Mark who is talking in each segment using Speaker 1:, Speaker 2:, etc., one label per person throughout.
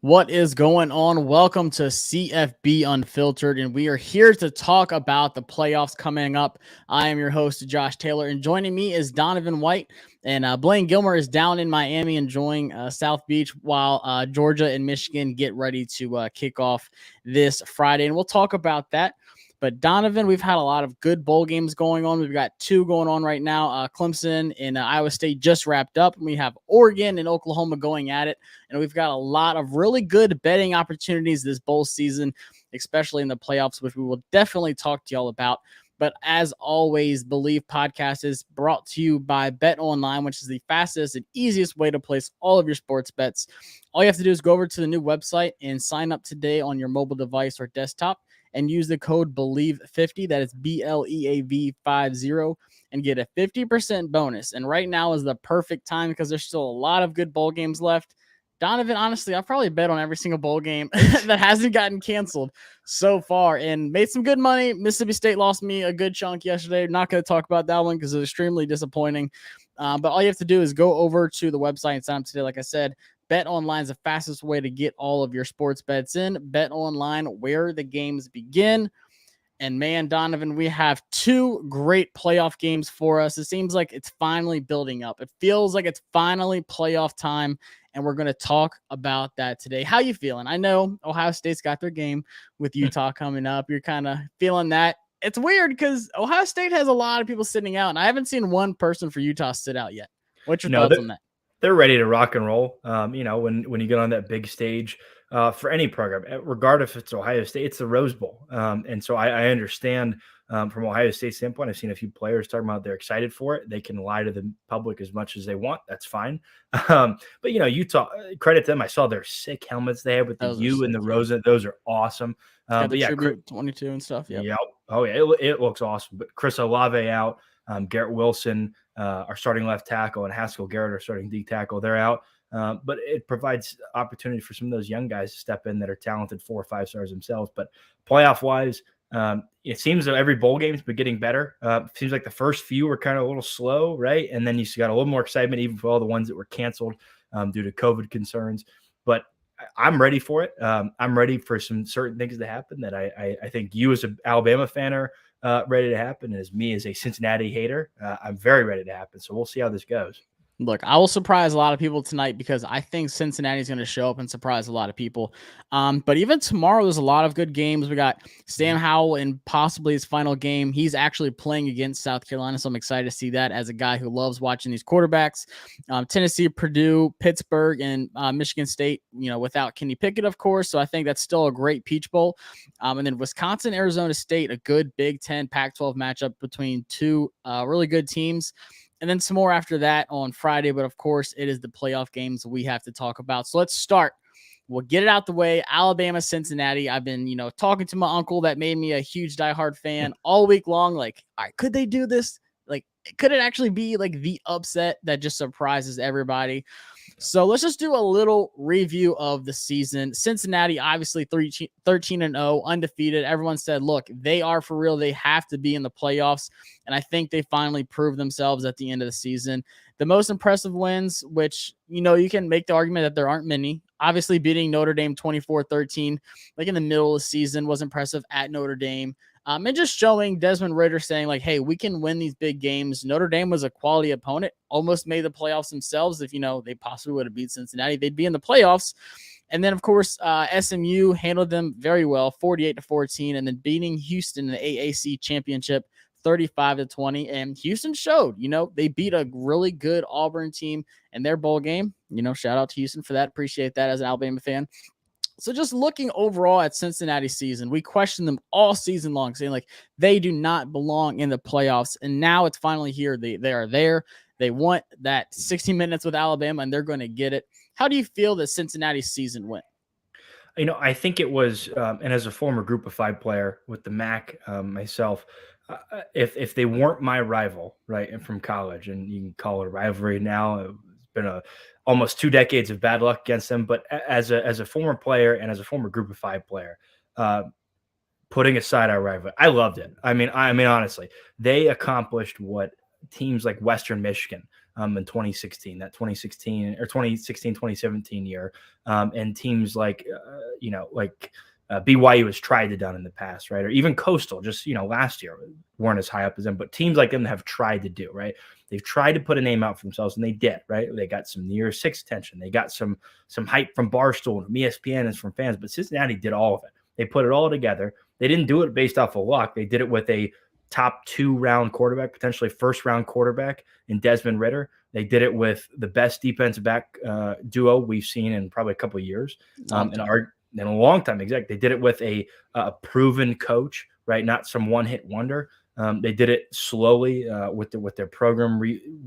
Speaker 1: What is going on? Welcome to CFB Unfiltered, and we are here to talk about the playoffs coming up. I am your host, Josh Taylor, and joining me is Donovan White, and Blaine Gilmer is down in Miami enjoying South Beach while Georgia and Michigan get ready to kick off this Friday, and we'll talk about that. But Donovan, we've had a lot of good bowl games going on. We've got two going on right now. Clemson and Iowa State just wrapped up. And we have Oregon and Oklahoma going at it. And we've got a lot of really good betting opportunities this bowl season, especially in the playoffs, which we will definitely talk to y'all about. But as always, Believe Podcast is brought to you by Bet Online, which is the fastest and easiest way to place all of your sports bets. All you have to do is go over to the new website and sign up today on your mobile device or desktop and use the code BELIEVE50, that is BLEAV50, and get a 50% bonus. And right now is the perfect time because there's still a lot of good bowl games left. Donovan, honestly, I've probably bet on every single bowl game that hasn't gotten canceled so far and made some good money. Mississippi State lost me a good chunk yesterday. Not going to talk about that one because it was extremely disappointing. But all you have to do is go over to the website and sign up today. Like I said, Bet Online is the fastest way to get all of your sports bets in. Bet Online, where the games begin. And man, Donovan, we have two great playoff games for us. It seems like it's finally building up. It feels like it's finally playoff time, and we're going to talk about that today. How you feeling? I know Ohio State's got their game with Utah coming up. You're kind of feeling that. It's weird because Ohio State has a lot of people sitting out, and I haven't seen one person for Utah sit out yet. What's your thoughts on that?
Speaker 2: They're ready to rock and roll. When you get on that big stage for any program, regardless if it's Ohio State, it's the Rose Bowl. And so I understand from Ohio State standpoint, I've seen a few players talking about they're excited for it. They can lie to the public as much as they want. That's fine. But, Utah, credit them. I saw their sick helmets they have with the U and the Rose. Those are awesome.
Speaker 1: But yeah, Tribute 22 and stuff.
Speaker 2: Yeah. Oh, yeah. It looks awesome. But Chris Olave out. Garrett Wilson, our starting left tackle, and Haskell Garrett, our starting D tackle, they're out. But it provides opportunity for some of those young guys to step in that are talented 4 or 5 stars themselves. But playoff-wise, it seems that every bowl game's been getting better. Seems like the first few were kind of a little slow, right? And then you got a little more excitement even for all the ones that were canceled due to COVID concerns. But I'm ready for it. I'm ready for some certain things to happen that I think you as an Alabama fan are ready to happen. And as me as a Cincinnati hater, I'm very ready to happen. So we'll see how this goes.
Speaker 1: Look, I will surprise a lot of people tonight because I think Cincinnati is going to show up and surprise a lot of people. But even tomorrow, there's a lot of good games. We got Sam Howell in possibly his final game. He's actually playing against South Carolina, so I'm excited to see that as a guy who loves watching these quarterbacks. Tennessee, Purdue, Pittsburgh, and Michigan State, without Kenny Pickett, of course. So I think that's still a great Peach Bowl. And then Wisconsin, Arizona State, a good Big Ten Pac-12 matchup between two really good teams. And then some more after that on Friday. But, of course, it is the playoff games we have to talk about. So let's start. We'll get it out the way. Alabama, Cincinnati. I've been, talking to my uncle that made me a huge diehard fan all week long. Like, all right, could they do this? Like, could it actually be like the upset that just surprises everybody? So let's just do a little review of the season. Cincinnati, obviously 13-0, undefeated. Everyone said, look, they are for real. They have to be in the playoffs. And I think they finally proved themselves at the end of the season. The most impressive wins, which, you can make the argument that there aren't many. Obviously beating Notre Dame 24-13, like in the middle of the season, was impressive at Notre Dame. And just showing Desmond Ritter saying, like, hey, we can win these big games. Notre Dame was a quality opponent, almost made the playoffs themselves. If, they possibly would have beat Cincinnati, they'd be in the playoffs. And then, of course, SMU handled them very well, 48-14, and then beating Houston in the AAC championship 35-20. And Houston showed, they beat a really good Auburn team in their bowl game. Shout out to Houston for that. Appreciate that as an Alabama fan. So just looking overall at Cincinnati's season, we questioned them all season long, saying like they do not belong in the playoffs. And now it's finally here. They are there. They want that 60 minutes with Alabama, and they're going to get it. How do you feel that Cincinnati's season went?
Speaker 2: I think it was, and as a former Group of 5 player with the MAC myself, if they weren't my rival, right, and from college, and you can call it a rivalry now, it's been almost 2 decades of bad luck against them. But as a former player and as a former Group of 5 player, putting aside our rivalry, I loved it. I mean, honestly, they accomplished what teams like Western Michigan in 2016, that 2016 or 2016, 2017 year. And teams like, BYU has tried to done in the past, right? Or even Coastal, just, last year weren't as high up as them, but teams like them have tried to do, right? They've tried to put a name out for themselves, and they did, right? They got some New Year's Six attention. They got some hype from Barstool and from ESPN and from fans, but Cincinnati did all of it. They put it all together. They didn't do it based off of luck. They did it with a top 2-round quarterback, potentially first-round quarterback in Desmond Ritter. They did it with the best defensive back duo we've seen in probably a couple of years. In a long time, exactly. They did it with a proven coach, right? Not some one-hit wonder. They did it slowly with their program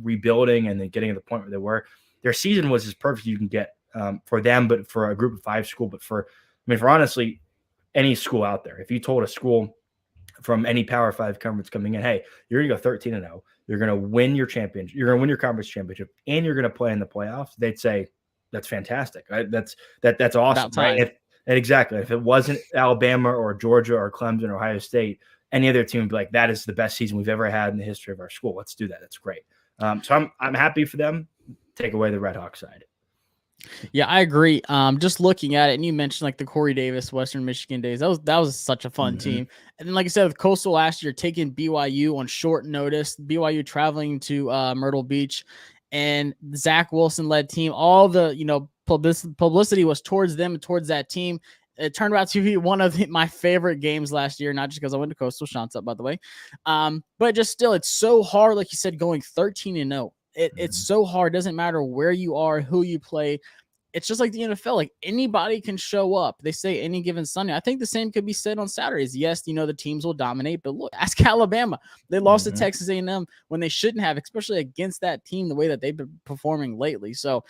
Speaker 2: rebuilding and then getting to the point where they were. Their season was as perfect you can get for them, but for a Group of 5 school. But for honestly any school out there, if you told a school from any Power 5 conference coming in, hey, you're going to go 13-0, you're going to win your championship, you're going to win your conference championship, and you're going to play in the playoffs, they'd say that's fantastic. Right? That's awesome. Right? Exactly. If it wasn't Alabama or Georgia or Clemson or Ohio State, any other team would be like, that is the best season we've ever had in the history of our school. Let's do that. That's great. So I'm happy for them. Take away the Red Hawk side.
Speaker 1: Yeah, I agree. Just looking at it, and you mentioned like the Corey Davis, Western Michigan days. That was such a fun team. And then, like I said, with Coastal last year, taking BYU on short notice, BYU traveling to Myrtle Beach, and Zach Wilson led team. All the publicity was towards them and towards that team. It turned out to be one of my favorite games last year, not just because I went to Coastal. Shots up, by the way. But just still, it's so hard, like you said, going 13-0. It's so hard. It doesn't matter where you are, who you play. It's just like the NFL. Like anybody can show up. They say any given Sunday. I think the same could be said on Saturdays. Yes, the teams will dominate, but look, ask Alabama. They lost to Texas A&M when they shouldn't have, especially against that team the way that they've been performing lately. So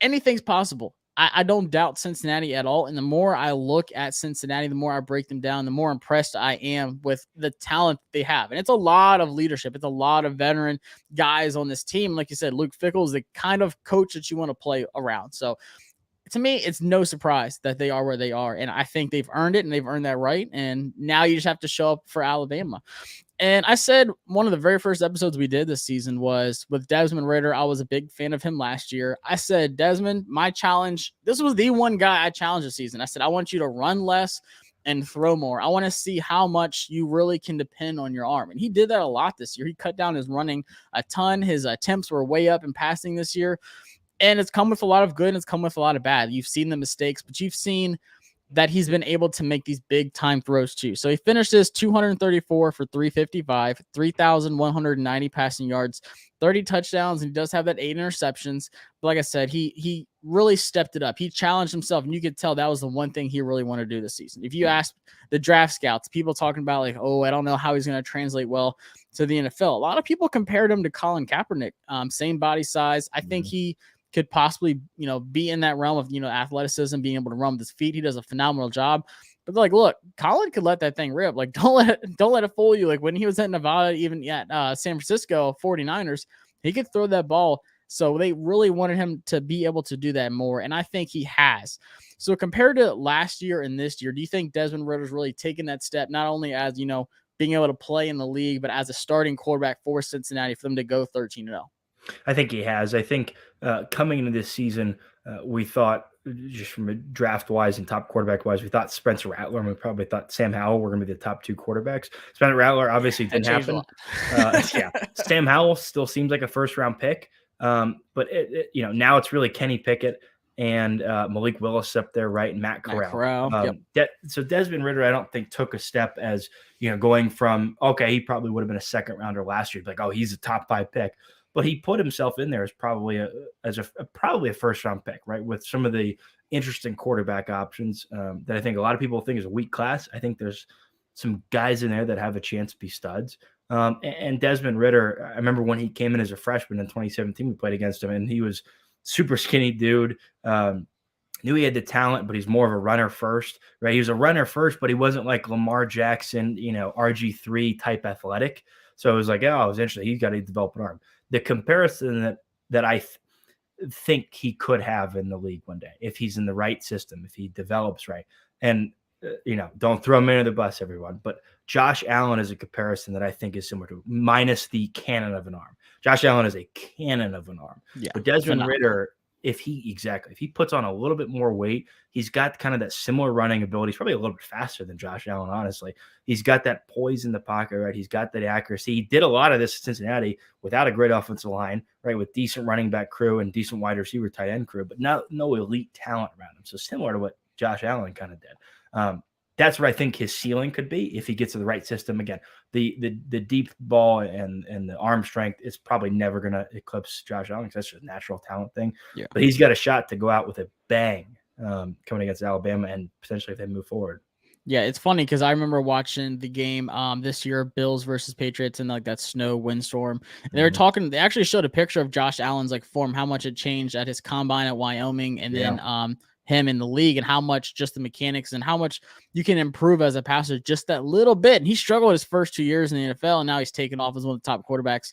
Speaker 1: anything's possible. I don't doubt Cincinnati at all. And the more I look at Cincinnati, the more I break them down, the more impressed I am with the talent they have. And it's a lot of leadership. It's a lot of veteran guys on this team. Like you said, Luke Fickell is the kind of coach that you want to play around. So to me, it's no surprise that they are where they are. And I think they've earned it and they've earned that right. And now you just have to show up for Alabama. And I said one of the very first episodes we did this season was with Desmond Ritter. I was a big fan of him last year. I said, Desmond, my challenge, this was the one guy I challenged this season. I said, I want you to run less and throw more. I want to see how much you really can depend on your arm. And he did that a lot this year. He cut down his running a ton. His attempts were way up in passing this year. And it's come with a lot of good and it's come with a lot of bad. You've seen the mistakes, but you've seen that he's been able to make these big time throws too. So he finishes 234 for 355, 3,190 passing yards, 30 touchdowns, and he does have that 8 interceptions. But like I said, he really stepped it up. He challenged himself, and you could tell that was the one thing he really wanted to do this season. If you ask the draft scouts, people talking about like, oh, I don't know how he's going to translate well to the NFL. A lot of people compared him to Colin Kaepernick, same body size. I think he could possibly, be in that realm of, athleticism, being able to run with his feet. He does a phenomenal job. But like, look, Colin could let that thing rip. Like, don't let it fool you. Like when he was at Nevada, even at San Francisco 49ers, he could throw that ball. So they really wanted him to be able to do that more. And I think he has. So compared to last year and this year, do you think Desmond Ritter's really taken that step, not only as, being able to play in the league, but as a starting quarterback for Cincinnati for them to go 13-0?
Speaker 2: I think he has. I think coming into this season, we thought, just from a draft-wise and top quarterback-wise, we thought Spencer Rattler, and we probably thought Sam Howell were going to be the top 2 quarterbacks. Spencer Rattler obviously didn't happen. Sam Howell still seems like a first-round pick, but now it's really Kenny Pickett and Malik Willis up there, right, and Matt Corral. So Desmond Ritter, I don't think took a step as going from he probably would have been a second-rounder last year, like he's a top 5 pick. But he put himself in there as probably a first-round pick, right? With some of the interesting quarterback options that I think a lot of people think is a weak class. I think there's some guys in there that have a chance to be studs. And Desmond Ritter, I remember when he came in as a freshman in 2017, we played against him, and he was super skinny dude. Knew he had the talent, but he's more of a runner first, right? He was a runner first, but he wasn't like Lamar Jackson, RG3 type athletic. So it was like, it was interesting. He's got to develop an arm. The comparison that I think he could have in the league one day, if he's in the right system, if he develops right. And don't throw him into the bus, everyone. But Josh Allen is a comparison that I think is similar to, minus the cannon of an arm. Josh Allen is a cannon of an arm.
Speaker 1: Yeah,
Speaker 2: but Desmond Ritter, if he puts on a little bit more weight, he's got kind of that similar running ability. He's probably a little bit faster than Josh Allen, honestly. He's got that poise in the pocket, right? He's got that accuracy. He did a lot of this at Cincinnati without a great offensive line, right? With decent running back crew and decent wide receiver tight end crew, but no elite talent around him. So similar to what Josh Allen kind of did. That's what I think his ceiling could be if he gets to the right system. Again, the deep ball and the arm strength is probably never going to eclipse Josh Allen, because that's just a natural talent thing.
Speaker 1: Yeah.
Speaker 2: But he's got a shot to go out with a bang coming against Alabama, and potentially if they move forward.
Speaker 1: Yeah, it's funny because I remember watching the game this year, Bills versus Patriots, and like that snow windstorm. And they were talking. They actually showed a picture of Josh Allen's like form, how much it changed at his combine at Wyoming, and then him in the league, and how much just the mechanics and how much you can improve as a passer just that little bit. And he struggled his first 2 years in the NFL, and now he's taken off as one of the top quarterbacks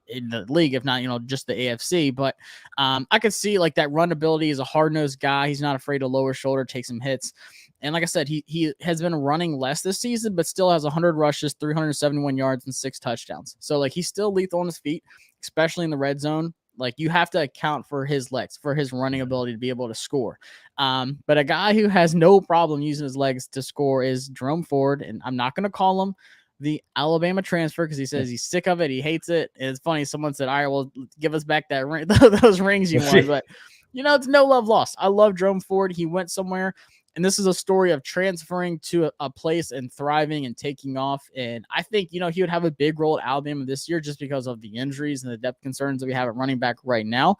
Speaker 1: in the league, if not, just the AFC. But I could see like that run ability. Is a hard-nosed guy. He's not afraid to lower shoulder, take some hits. And like I said, he has been running less this season, but still has 100 rushes, 371 yards, and 6 touchdowns. So like he's still lethal on his feet, especially in the red zone. Like you have to account for his legs, for his running ability to be able to score. But a guy who has no problem using his legs to score is Jerome Ford. And I'm not going to call him the Alabama transfer because he says he's sick of it. He hates it. And it's funny. Someone said, all right, well, give us back that ring, those rings you won. But, it's no love lost. I love Jerome Ford. He went somewhere. And this is a story of transferring to a place and thriving and taking off. And I think, he would have a big role at Alabama this year just because of the injuries and the depth concerns that we have at running back right now.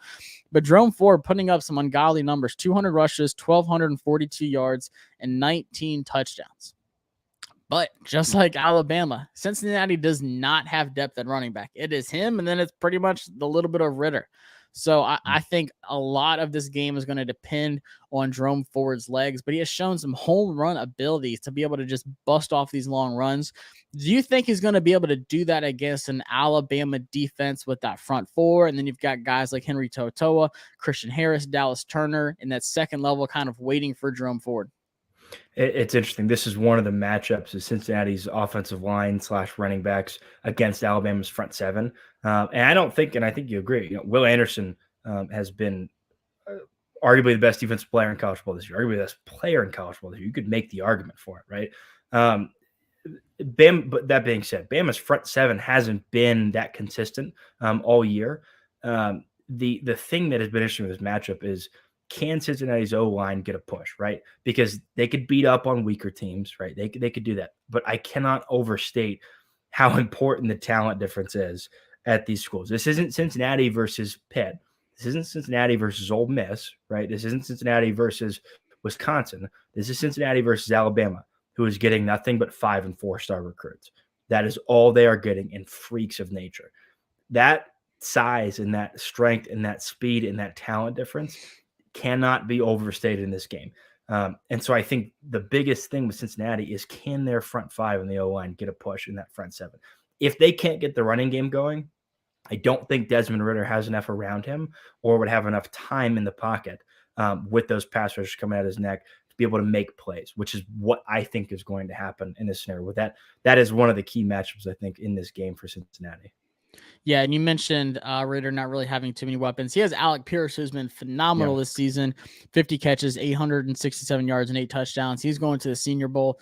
Speaker 1: But Jerome Ford putting up some ungodly numbers, 200 rushes, 1,242 yards, and 19 touchdowns. But just like Alabama, Cincinnati does not have depth at running back. It is him, and then it's pretty much the little bit of Ritter. So I think a lot of this game is going to depend on Jerome Ford's legs, but he has shown some home run abilities to be able to just bust off these long runs. Do you think he's going to be able to do that against an Alabama defense with that front four? And then you've got guys like Henry To'oTo'o, Christian Harris, Dallas Turner in that second level kind of waiting for Jerome Ford.
Speaker 2: It's interesting. This is one of the matchups of Cincinnati's offensive line / running backs against Alabama's front seven. And I think you agree, Will Anderson has been arguably the best defensive player in college football this year, arguably the best player in college football this year. You could make the argument for it, right? But that being said, Bama's front seven hasn't been that consistent all year. The thing that has been interesting with this matchup is, can Cincinnati's O-line get a push, right? Because they could beat up on weaker teams, right? They could do that. But I cannot overstate how important the talent difference is at these schools. This isn't Cincinnati versus Pitt. This isn't Cincinnati versus Ole Miss, right? This isn't Cincinnati versus Wisconsin. This is Cincinnati versus Alabama, who is getting nothing but 5- and 4-star recruits. That is all they are getting, in freaks of nature. That size and that strength and that speed and that talent difference cannot be overstated in this game. And so I think the biggest thing with Cincinnati is, can their front five and the O-line get a push in that front seven? If they can't get the running game going, I don't think Desmond Ritter has enough around him or would have enough time in the pocket with those pass rushers coming out of his neck to be able to make plays, which is what I think is going to happen in this scenario. With that is one of the key matchups, I think, in this game for Cincinnati.
Speaker 1: Yeah, and you mentioned Ritter not really having too many weapons. He has Alec Pierce, who's been phenomenal this season. 50 catches, 867 yards, and 8 touchdowns. He's going to the Senior Bowl.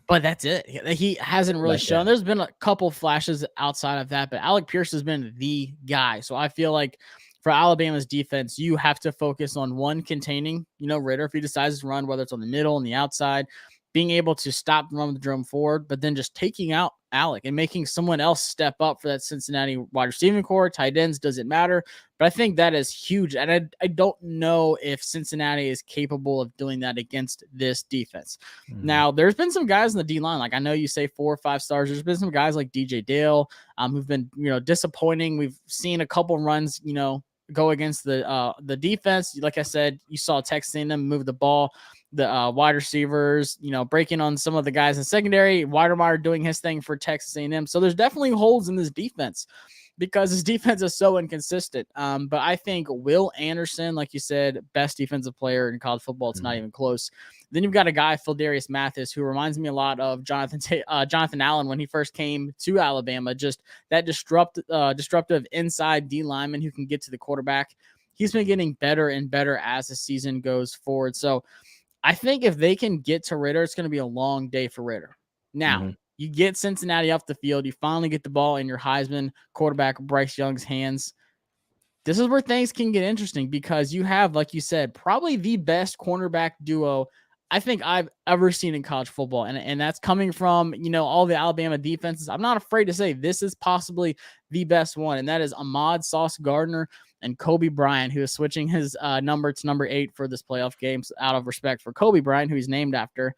Speaker 1: But that's it. He hasn't really shown. There's been a couple flashes outside of that, but Alec Pierce has been the guy. So I feel like for Alabama's defense, you have to focus on one, containing, Ritter if he decides to run, whether it's on the middle and the outside, being able to stop the run with Jerome Ford, but then just taking out Alec and making someone else step up for that Cincinnati wide receiving core. Tight ends, doesn't matter. But I think that is huge. And I don't know if Cincinnati is capable of doing that against this defense. Now, there's been some guys in the D-line. Like, I know you say 4 or 5 stars. There's been some guys like DJ Dale who've been, disappointing. We've seen a couple runs, go against the defense. Like I said, you saw Texas A&M move the ball. The wide receivers, breaking on some of the guys in secondary. Weidermeyer doing his thing for Texas A&M. So there's definitely holes in this defense. because his defense is so inconsistent. But I think Will Anderson, like you said, best defensive player in college football. It's not even close. Then you've got a guy, Phildarius Mathis, who reminds me a lot of Jonathan Allen when he first came to Alabama. Just that disruptive inside D lineman who can get to the quarterback. He's been getting better and better as the season goes forward. So I think if they can get to Ritter, it's going to be a long day for Ritter. Now, you get Cincinnati off the field. You finally get the ball in your Heisman quarterback, Bryce Young's hands. This is where things can get interesting because you have, like you said, probably the best cornerback duo I think I've ever seen in college football. And that's coming from, all the Alabama defenses. I'm not afraid to say this is possibly the best one. And that is Ahmad Sauce Gardner and Kobe Bryant, who is switching his number to number 8 for this playoff game out of respect for Kobe Bryant, who he's named after.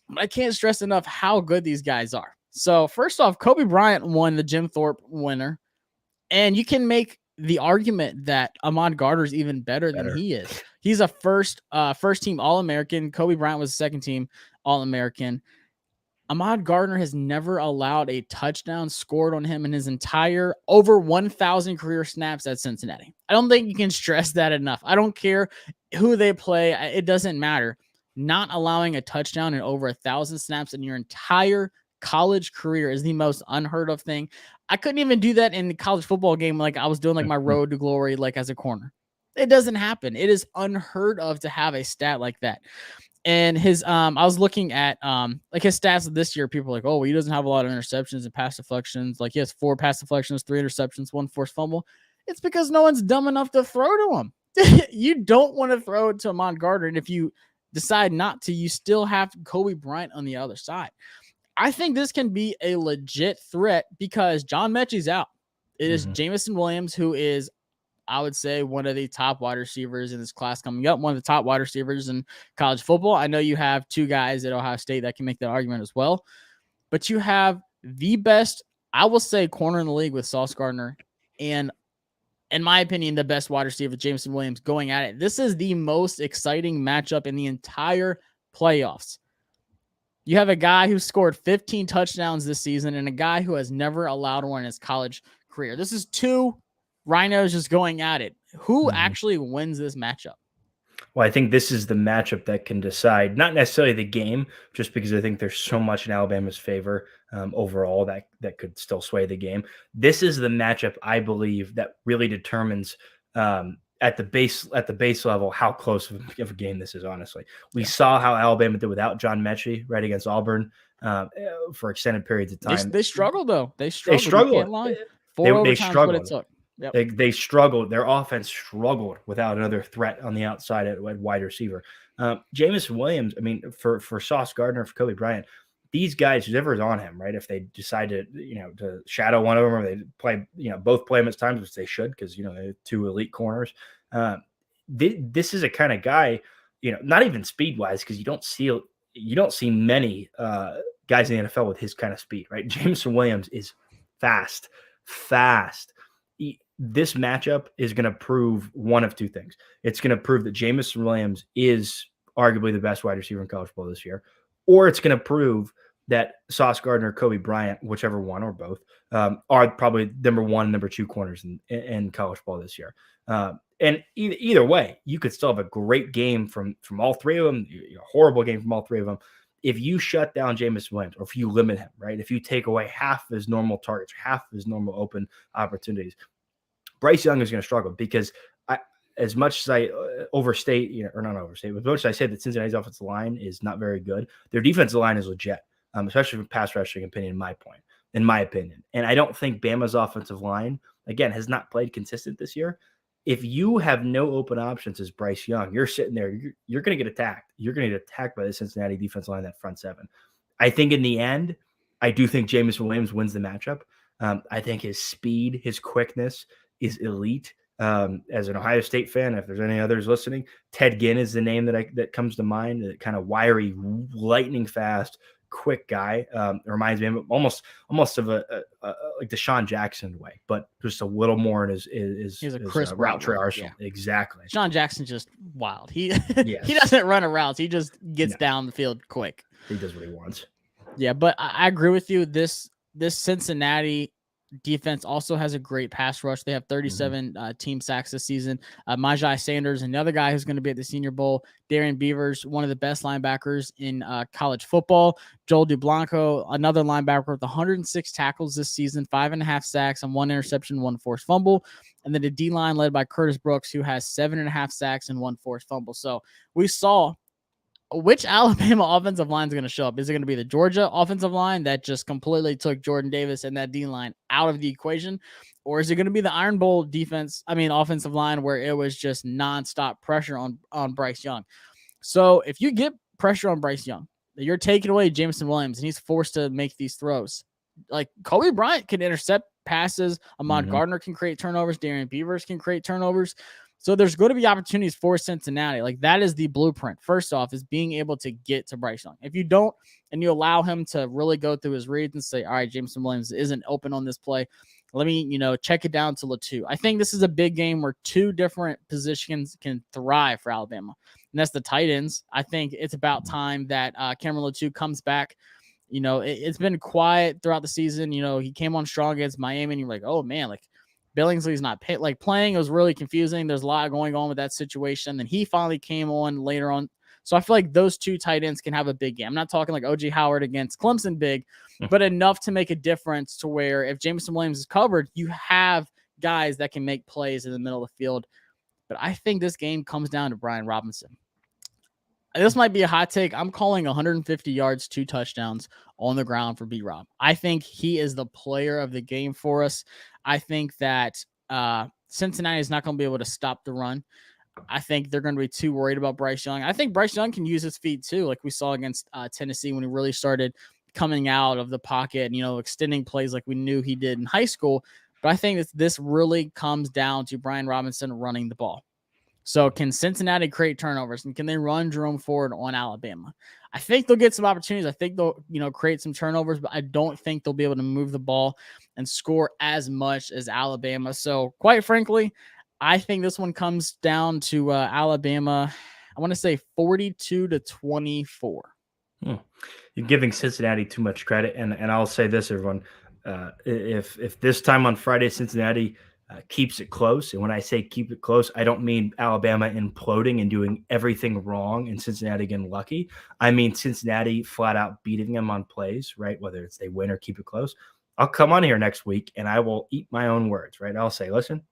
Speaker 1: But I can't stress enough how good these guys are. So first off, Kobe Bryant won the Jim Thorpe winner. And you can make the argument that Ahmad Gardner is even better than he is. He's a first team All-American. Kobe Bryant was a second team All-American. Ahmad Gardner has never allowed a touchdown scored on him in his entire over 1,000 career snaps at Cincinnati. I don't think you can stress that enough. I don't care who they play. It doesn't matter. Not allowing a touchdown in over 1,000 snaps in your entire college career is the most unheard of thing. I couldn't even do that in the college football game. Like I was doing like my road to glory, like as a corner. It doesn't happen. It is unheard of to have a stat like that. And his, I was looking at like his stats this year. People are like, oh, well, he doesn't have a lot of interceptions and pass deflections. Like he has 4 pass deflections, 3 interceptions, 1 forced fumble. It's because no one's dumb enough to throw to him. You don't want to throw it to Ahmad Gardner. And if you decide not to, you still have Kobe Bryant on the other side. I think this can be a legit threat because John Mechie's out. It is Jameson Williams, who is, I would say, one of the top wide receivers in this class coming up, one of the top wide receivers in college football. I know you have 2 guys at Ohio State that can make that argument as well, but you have the best, I will say, corner in the league with Sauce Gardner and, in my opinion, the best wide receiver, Jameson Williams, going at it. This is the most exciting matchup in the entire playoffs. You have a guy who scored 15 touchdowns this season and a guy who has never allowed one in his college career. This is 2 Rhinos just going at it. Who actually wins this matchup?
Speaker 2: Well, I think this is the matchup that can decide, not necessarily the game, just because I think there's so much in Alabama's favor overall that could still sway the game. This is the matchup, I believe, that really determines at the base level how close of a game this is. Honestly, we saw how Alabama did without John Mechie right against Auburn for extended periods of time.
Speaker 1: They struggled though. They struggled.
Speaker 2: They struggled. Yep. They struggled. Their offense struggled without another threat on the outside at wide receiver. Jameson Williams, I mean, for Sauce Gardner, for Kobe Bryant, these guys, whoever's on him, right? If they decide to shadow one of them, or they play, both play him at times, which they should, because they're 2 elite corners. This is a kind of guy, not even speed wise, because you don't see many guys in the NFL with his kind of speed, right? Jameson Williams is fast. This matchup is going to prove one of 2 things. It's going to prove that Jameson Williams is arguably the best wide receiver in college football this year, or it's going to prove that Sauce Gardner, Kobe Bryant, whichever one or both, are probably number 1, number 2 corners in college football this year. And either way, you could still have a great game from all 3 of them, a horrible game from all 3 of them. If you shut down Jameson Williams, or if you limit him, right? If you take away half of his normal targets, half of his normal open opportunities, Bryce Young is going to struggle because as much as I overstate, or not overstate, but as much as I say that Cincinnati's offensive line is not very good, their defensive line is legit, especially from pass rushing opinion, in my opinion. And I don't think Bama's offensive line, again, has not played consistent this year. If you have no open options as Bryce Young, you're sitting there, you're going to get attacked. You're going to get attacked by the Cincinnati defensive line, that front 7. I think in the end, I do think Jameson Williams wins the matchup. I think his speed, his quickness is elite. As an Ohio State fan, if there's any others listening, Ted Ginn is the name that comes to mind. That kind of wiry, lightning fast, quick guy. Reminds me of almost of a like Deshaun Jackson way, but just a little more in his
Speaker 1: crisp
Speaker 2: route tree arsenal.
Speaker 1: Yeah.
Speaker 2: Exactly.
Speaker 1: Deshaun Jackson's just wild. He doesn't run a route. He just gets down the field quick.
Speaker 2: He does what he wants.
Speaker 1: Yeah, but I agree with you. This Cincinnati defense also has a great pass rush. They have 37 team sacks this season. Majai Sanders, another guy who's going to be at the Senior Bowl. Darian Beavers, one of the best linebackers in college football. Joel Dublanco, another linebacker with 106 tackles this season, 5.5 sacks and 1 interception, 1 forced fumble. And then the D-line led by Curtis Brooks, who has 7.5 sacks and 1 forced fumble. So we saw which Alabama offensive line is going to show up. Is it going to be the Georgia offensive line that just completely took Jordan Davis and that D-line out of the equation? Or is it going to be the Iron Bowl offensive line where it was just nonstop pressure on Bryce Young? So if you get pressure on Bryce Young, you're taking away Jameson Williams and he's forced to make these throws. Like Kobe Bryant can intercept passes. Ahmad Gardner can create turnovers. Darian Beavers can create turnovers. So there's going to be opportunities for Cincinnati. Like that is the blueprint. First off, is being able to get to Bryce Young. If you don't, and you allow him to really go through his reads and say, all right, Jameson Williams isn't open on this play. Let me, check it down to Latu. I think this is a big game where 2 different positions can thrive for Alabama. And that's the tight ends. I think it's about time that Cameron Latu comes back. It's been quiet throughout the season. He came on strong against Miami and you're like, oh man, like Billingsley's not playing. It was really confusing. There's a lot going on with that situation. Then he finally came on later on. So I feel like those 2 tight ends can have a big game. I'm not talking like O.J. Howard against Clemson big, but enough to make a difference to where if Jameson Williams is covered, you have guys that can make plays in the middle of the field. But I think this game comes down to Brian Robinson. This might be a hot take. I'm calling 150 yards, 2 touchdowns on the ground for B-Rob. I think he is the player of the game for us. I think that Cincinnati is not going to be able to stop the run. I think they're going to be too worried about Bryce Young. I think Bryce Young can use his feet too, like we saw against Tennessee when he really started coming out of the pocket and, extending plays like we knew he did in high school. But I think this really comes down to Brian Robinson running the ball. So can Cincinnati create turnovers and can they run Jerome Ford on Alabama? I think they'll get some opportunities. I think they'll, create some turnovers, but I don't think they'll be able to move the ball and score as much as Alabama. So quite frankly, I think this one comes down to Alabama. I want to say 42-24.
Speaker 2: You're giving Cincinnati too much credit. And I'll say this, everyone, if this time on Friday, Cincinnati keeps it close. And when I say keep it close, I don't mean Alabama imploding and doing everything wrong and Cincinnati getting lucky. I mean Cincinnati flat out beating them on plays, right? Whether it's they win or keep it close. I'll come on here next week and I will eat my own words, right? I'll say, listen,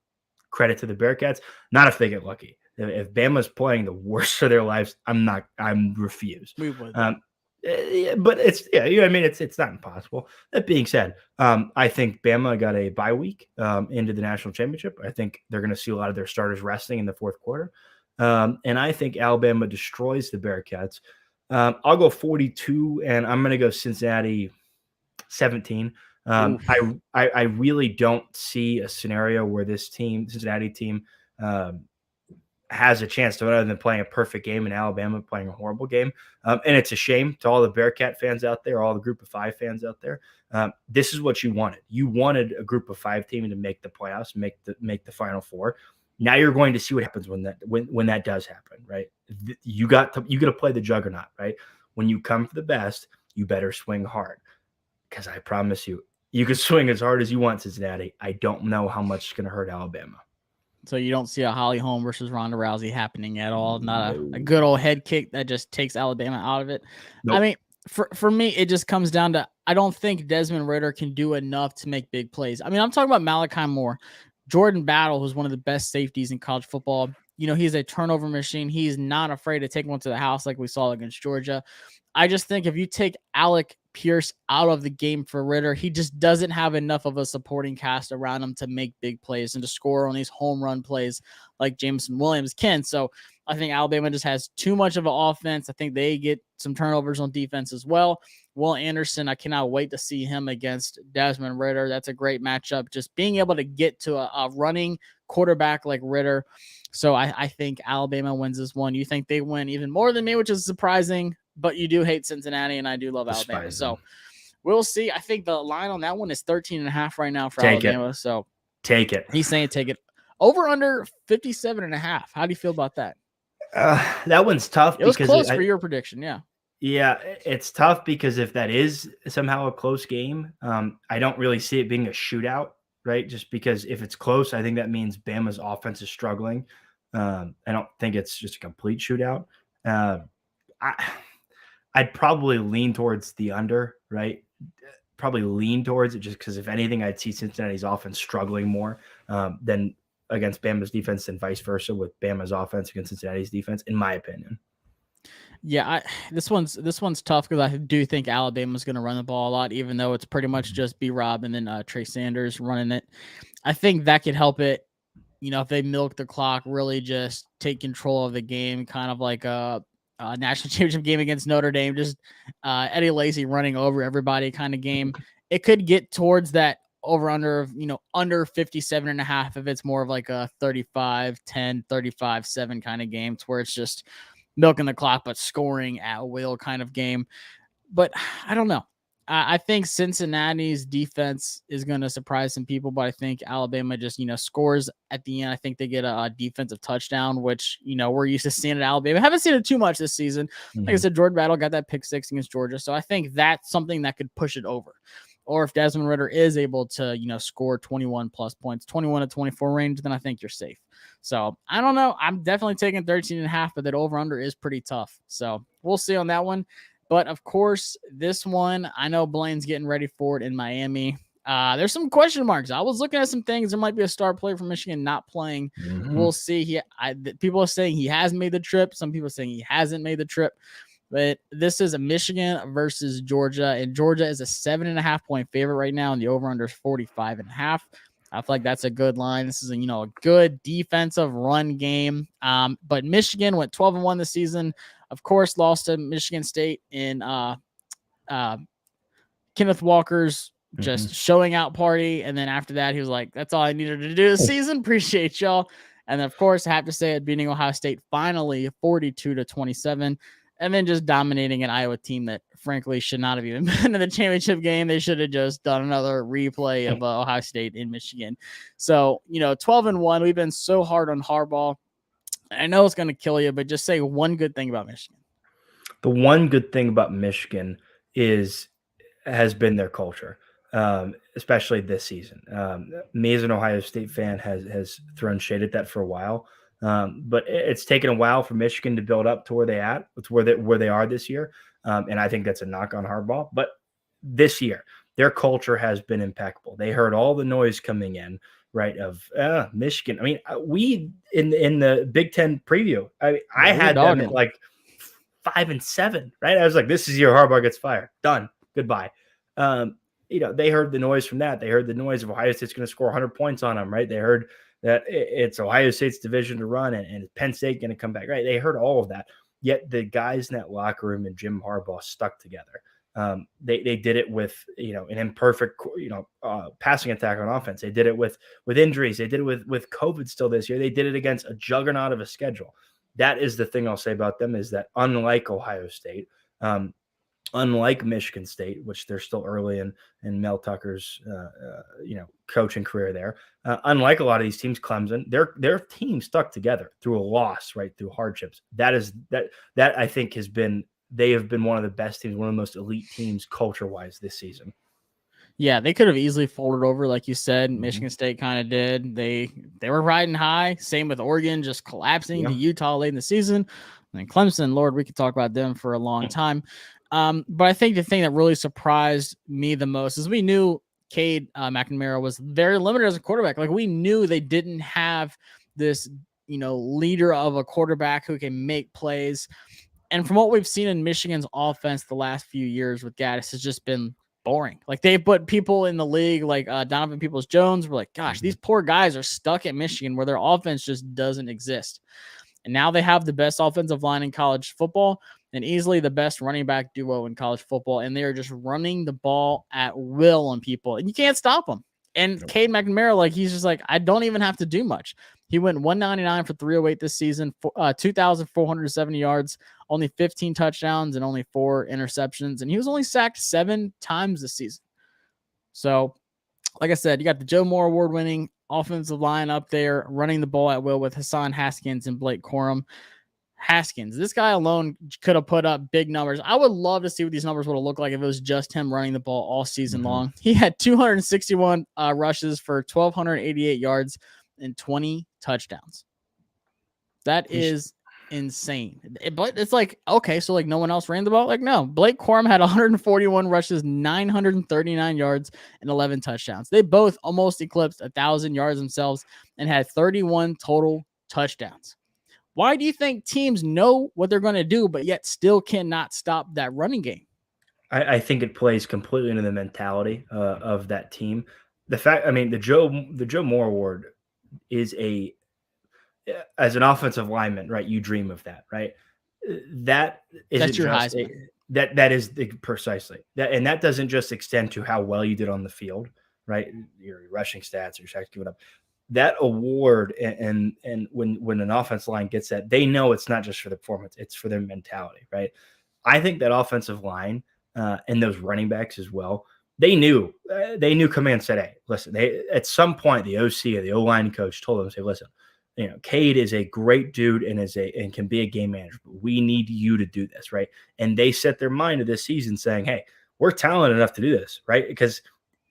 Speaker 2: credit to the Bearcats, not if they get lucky. If Bama's playing the worst of their lives, I'm refused.
Speaker 1: We would.
Speaker 2: But it's it's not impossible. That being said, I think Bama got a bye week into the national championship. I think they're going to see a lot of their starters resting in the fourth quarter. And I think Alabama destroys the Bearcats. I'll go 42 and I'm going to go Cincinnati 17. I really don't see a scenario where this Cincinnati team, has a chance to other than playing a perfect game and Alabama playing a horrible game. And it's a shame to all the Bearcat fans out there, all the Group of 5 fans out there. This is what you wanted. You wanted a Group of 5 team to make the playoffs, make the Final Four. Now you're going to see what happens when that does happen, right? You got to play the juggernaut, right? When you come for the best, you better swing hard. Because I promise you can swing as hard as you want, Cincinnati. I don't know how much it's going to hurt Alabama.
Speaker 1: So you don't see a Holly Holm versus Ronda Rousey happening at all. Not a good old head kick that just takes Alabama out of it. Nope. I mean, for me, it just comes down to I don't think Desmond Ritter can do enough to make big plays. I mean, I'm talking about Malachi Moore. Jordan Battle, who's one of the best safeties in college football. He's a turnover machine. He's not afraid to take one to the house like we saw against Georgia. I just think if you take Alec Pierce out of the game for Ritter, he just doesn't have enough of a supporting cast around him to make big plays and to score on these home run plays like Jameson Williams can. So I think Alabama just has too much of an offense. I think they get some turnovers on defense as well. Will Anderson, I cannot wait to see him against Desmond Ritter. That's a great matchup. Just being able to get to a running quarterback like Ritter. So I think Alabama wins this one. You think they win even more than me, which is surprising, but you do hate Cincinnati, and I do love Alabama. So we'll see. I think the line on that one is 13.5 right now for Alabama. So
Speaker 2: take it.
Speaker 1: He's saying take it. Over under 57.5. How do you feel about that?
Speaker 2: That one's tough.
Speaker 1: It was close for your prediction, yeah.
Speaker 2: Yeah, it's tough because if that is somehow a close game, I don't really see it being a shootout, right? Just because if it's close, I think that means Bama's offense is struggling. I don't think it's just a complete shootout. Uh, I, I'd probably lean towards the under, right? Probably lean towards it just because if anything, I'd see Cincinnati's offense struggling more than against Bama's defense and vice versa with Bama's offense against Cincinnati's defense, in my opinion.
Speaker 1: Yeah, this one's tough because I do think Alabama's going to run the ball a lot, even though it's pretty much just B-Rob and then Trey Sanders running it. I think that could help it. If they milk the clock, really just take control of the game, kind of like a national championship game against Notre Dame, just Eddie Lacy running over everybody kind of game. It could get towards that over under of, under 57.5 if it's more of like a 35-10, 35-7 kind of game to where it's just milking the clock, but scoring at will kind of game. But I don't know. I think Cincinnati's defense is going to surprise some people, but I think Alabama just, scores at the end. I think they get a defensive touchdown, which, we're used to seeing at Alabama. I haven't seen it too much this season. Like I said, Jordan Battle got that pick 6 against Georgia. So I think that's something that could push it over. Or if Desmond Ritter is able to, score 21 plus points, 21 to 24 range, then I think you're safe. So I don't know. I'm definitely taking 13.5, but that over under is pretty tough. So we'll see on that one. But of course, this one, I know Blaine's getting ready for it in Miami. There's some question marks. I was looking at some things. There might be a star player from Michigan not playing. We'll see. People are saying he has made the trip. Some people are saying he hasn't made the trip. But this is a Michigan versus Georgia, and Georgia is a 7.5 point favorite right now, and the over-under is 45.5. I feel like that's a good line. This is a good defensive run game. But Michigan went 12-1 this season. Of course, lost to Michigan State in Kenneth Walker's just showing out party. And then after that, he was like, that's all I needed to do this season. Appreciate y'all. And then, of course, I have to say it beating Ohio State finally 42-27. And then just dominating an Iowa team that, frankly, should not have even been in the championship game. They should have just done another replay of Ohio State in Michigan. So, 12-1. We've been so hard on Harbaugh. I know it's going to kill you, but just say one good thing about Michigan.
Speaker 2: The one good thing about Michigan has been their culture, especially this season. Me as an Ohio State fan has thrown shade at that for a while. But it's taken a while for Michigan to build up to where they are this year. And I think that's a knock on Harbaugh. But this year, their culture has been impeccable. They heard all the noise coming in, right, of Michigan. I mean, we in the Big Ten preview, I had them at like 5-7, right? I was like, this is year Harbaugh gets fired. Done. Goodbye. They heard the noise from that. They heard the noise of Ohio State's going to score 100 points on them, right? They heard that it's Ohio State's division to run and Penn State going to come back, right? They heard all of that. Yet the guys in that locker room and Jim Harbaugh stuck together. They did it with, an imperfect, passing attack on offense. They did it with injuries. They did it with COVID still this year. They did it against a juggernaut of a schedule. That is the thing I'll say about them, is that unlike Ohio State, unlike Michigan State, which they're still early in Mel Tucker's, coaching career there. Unlike a lot of these teams, Clemson, their team stuck together through a loss, right, through hardships. That I think they have been one of the best teams, one of the most elite teams culture-wise this season.
Speaker 1: Yeah, they could have easily folded over, like you said. Michigan State kind of did. They were riding high. Same with Oregon, just collapsing to Utah late in the season. And Clemson, Lord, we could talk about them for a long time. But I think the thing that really surprised me the most is we knew Cade McNamara was very limited as a quarterback. Like, we knew they didn't have this, leader of a quarterback who can make plays. And from what we've seen in Michigan's offense the last few years with Gaddis, has just been boring. Like, they put people in the league like Donovan Peoples-Jones. We're like, gosh, these poor guys are stuck at Michigan where their offense just doesn't exist. And now they have the best offensive line in college football and easily the best running back duo in college football. And they are just running the ball at will on people, and you can't stop them. And Cade McNamara, he's just like, I don't even have to do much. He went 199 for 308 this season, 2,470 yards, only 15 touchdowns and only 4 interceptions. And he was only sacked 7 times this season. So, like I said, you got the Joe Moore award-winning offensive line up there running the ball at will with Hassan Haskins and Blake Corum. Haskins. This guy alone could have put up big numbers. I would love to see what these numbers would have looked like if it was just him running the ball all season long. He had 261 rushes for 1,288 yards and 20 touchdowns. That is insane. But it's like, okay, so like no one else ran the ball? Like, no. Blake Corum had 141 rushes, 939 yards, and 11 touchdowns. They both almost eclipsed 1,000 yards themselves and had 31 total touchdowns. Why do you think teams know what they're going to do, but yet still cannot stop that running game?
Speaker 2: I think it plays completely into the mentality of that team. The fact, I mean, the Joe Moore Award is as an offensive lineman, right? You dream of that, right? That's your Heisman. That is precisely that, and that doesn't just extend to how well you did on the field, right? Your rushing stats, your sacks given up. That award, and when an offensive line gets that, they know it's not just for the performance; it's for their mentality, right? I think that offensive line and those running backs as well, they knew coming and said, "Hey, listen." At some point, the OC or the O-line coach told them, "Say, listen, Cade is a great dude and can be a game manager, but we need you to do this, right?" And they set their mind to this season, saying, "Hey, we're talented enough to do this, right?" Because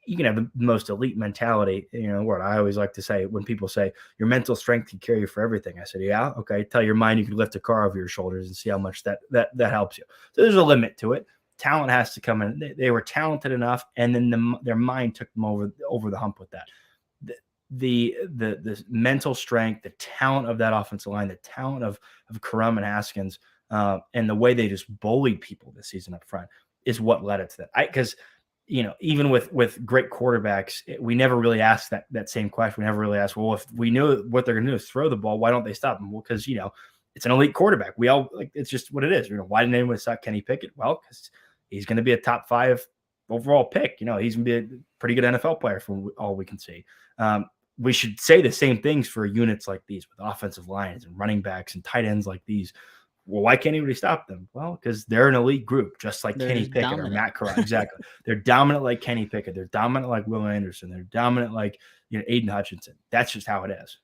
Speaker 2: you can have the most elite mentality. What I always like to say when people say your mental strength can carry you for everything. I said, yeah, okay. Tell your mind you can lift a car over your shoulders and see how much that helps you. So there's a limit to it. Talent has to come in. They were talented enough, and then their mind took them over the hump with that. The mental strength, the talent of that offensive line, the talent of Corum and Haskins, and the way they just bullied people this season up front is what led it to that. Because even with great quarterbacks, we never really asked that same question. We never really asked, well, if we know what they're going to do is throw the ball, why don't they stop them? Well, because, it's an elite quarterback. We all it's just what it is. Why didn't anyone stop Kenny Pickett? Well, because he's going to be a top 5 overall pick. He's going to be a pretty good NFL player from all we can see. We should say the same things for units like these with offensive lines and running backs and tight ends like these. Well, why can't anybody stop them? Well, because they're an elite group, just like Kenny Pickett dominant. Or Matt Corral. Exactly. They're dominant like Kenny Pickett. They're dominant like Will Anderson. They're dominant like Aiden Hudson. That's just how it is.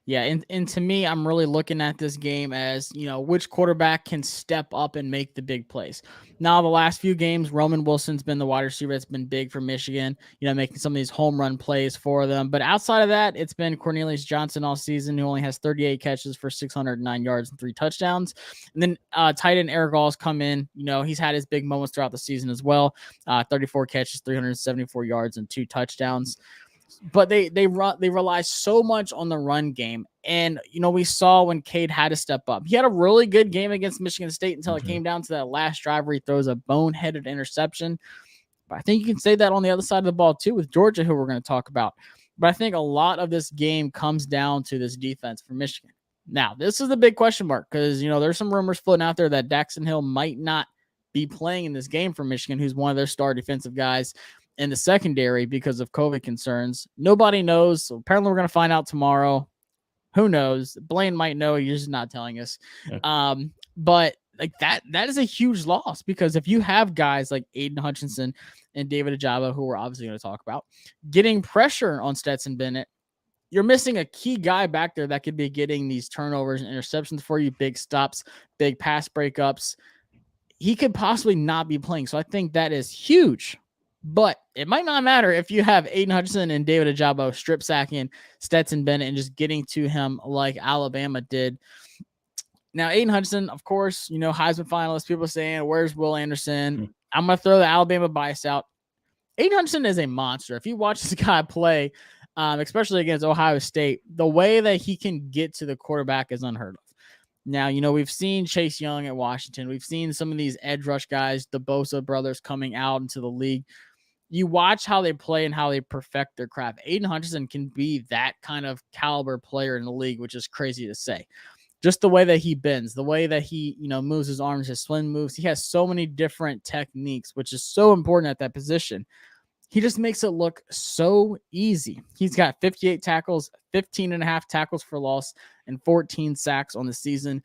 Speaker 1: Yeah, and to me, I'm really looking at this game as, which quarterback can step up and make the big plays. Now, the last few games, Roman Wilson's been the wide receiver that's been big for Michigan, making some of these home run plays for them. But outside of that, it's been Cornelius Johnson all season, who only has 38 catches for 609 yards and 3 touchdowns. And then tight end Eric All's come in. He's had his big moments throughout the season as well. 34 catches, 374 yards, and 2 touchdowns. But they rely so much on the run game. And, we saw when Cade had to step up. He had a really good game against Michigan State until it came down to that last drive where he throws a boneheaded interception. But I think you can say that on the other side of the ball, too, with Georgia, who we're going to talk about. But I think a lot of this game comes down to this defense for Michigan. Now, this is the big question mark because, there's some rumors floating out there that Daxton Hill might not be playing in this game for Michigan, who's one of their star defensive guys in the secondary because of COVID concerns. Nobody knows. So apparently we're going to find out tomorrow. Who knows? Blaine might know. He's just not telling us. Okay. But like that is a huge loss because if you have guys like Aiden Hutchinson and David Ojabo, who we're obviously going to talk about, getting pressure on Stetson Bennett, you're missing a key guy back there that could be getting these turnovers and interceptions for you, big stops, big pass breakups. He could possibly not be playing. So I think that is huge. But it might not matter if you have Aiden Hudson and David Ojabo strip sacking Stetson Bennett and just getting to him like Alabama did. Now, Aiden Hudson, of course, Heisman finalist, people saying, where's Will Anderson? I'm going to throw the Alabama bias out. Aiden Hudson is a monster. If you watch this guy play, especially against Ohio State, the way that he can get to the quarterback is unheard of. Now, we've seen Chase Young at Washington. We've seen some of these edge rush guys, the Bosa brothers coming out into the league. You watch how they play and how they perfect their craft. Aiden Hunterson can be that kind of caliber player in the league, which is crazy to say. Just the way that he bends, the way that he, moves his arms, his swing moves. He has so many different techniques, which is so important at that position. He just makes it look so easy. He's got 58 tackles, 15.5 tackles for loss, and 14 sacks on the season.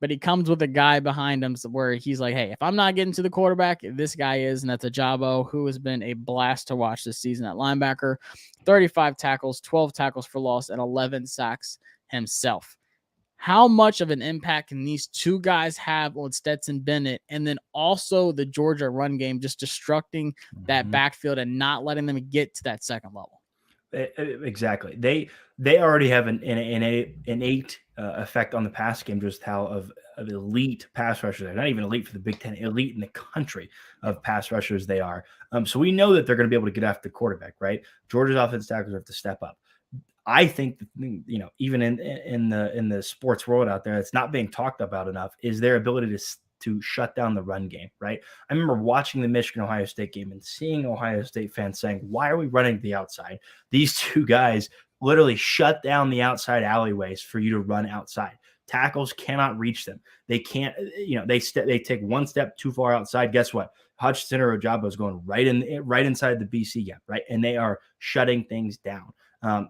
Speaker 1: But he comes with a guy behind him where he's like, hey, if I'm not getting to the quarterback, this guy is, and that's Ojabo, who has been a blast to watch this season at linebacker. 35 tackles, 12 tackles for loss, and 11 sacks himself. How much of an impact can these two guys have on Stetson Bennett, and then also the Georgia run game, just destructing that backfield and not letting them get to that second level?
Speaker 2: Exactly. They already have an innate effect on the pass game, just how of elite pass rushers. They're not even elite for the Big Ten, elite in the country of pass rushers they are. So we know that they're going to be able to get after the quarterback, right? Georgia's offensive tackles have to step up. I think, even in the sports world out there, it's not being talked about enough is their ability to shut down the run game, right? I remember watching the Michigan-Ohio State game and seeing Ohio State fans saying, why are we running to the outside? These two guys literally shut down the outside alleyways for you to run outside. Tackles cannot reach them. They can't, they take one step too far outside. Guess what? Hutchinson or Ojabo is going right inside the BC gap, right? And they are shutting things down.